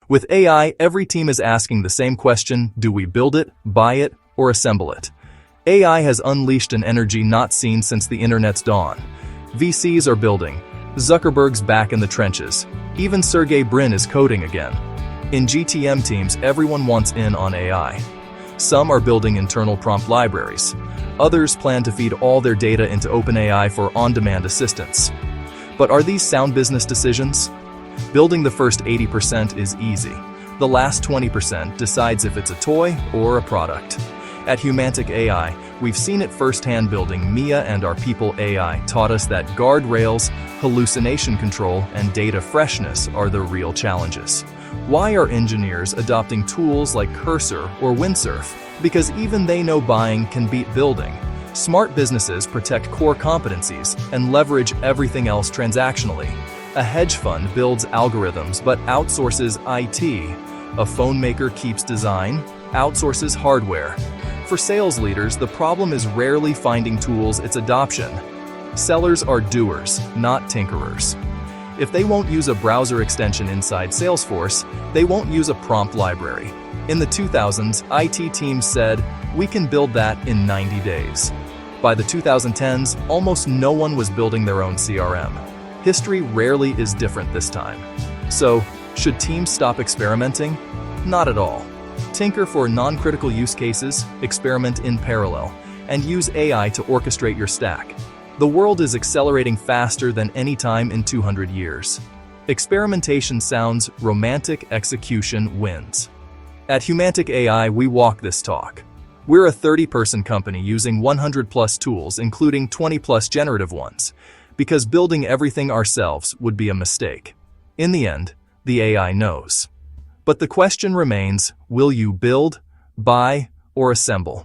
With AI, every team is asking the same question: do we build it, buy it, or assemble it? AI has unleashed an energy not seen since the internet's dawn. VCs are building. Zuckerberg's back in the trenches. Even Sergey Brin is coding again. In GTM teams, everyone wants in on AI. Some are building internal prompt libraries. Others plan to feed all their data into OpenAI for on-demand assistance. But are these sound business decisions? Building the first 80% is easy. The last 20% decides if it's a toy or a product. At Humantic AI, we've seen it firsthand. Building Mia and Our People AI taught us that guardrails, hallucination control, and data freshness are the real challenges. Why are engineers adopting tools like Cursor or Windsurf? Because even they know buying can beat building. Smart businesses protect core competencies and leverage everything else transactionally. A hedge fund builds algorithms but outsources IT. A phone maker keeps design, outsources hardware. For sales leaders, the problem is rarely finding tools, it's adoption. Sellers are doers, not tinkerers. If they won't use a browser extension inside Salesforce, they won't use a prompt library. In the 2000s, IT teams said, "We can build that in 90 days." By the 2010s, almost no one was building their own CRM. History rarely is different this time. So, should teams stop experimenting? Not at all. Tinker for non-critical use cases, experiment in parallel, and use AI to orchestrate your stack. The world is accelerating faster than any time in 200 years. Experimentation sounds romantic, execution wins. At Humantic AI, we walk this talk. We're a 30-person company using 100+ tools, including 20+ generative ones, because building everything ourselves would be a mistake. In the end, the AI knows. But the question remains, will you build, buy, or assemble?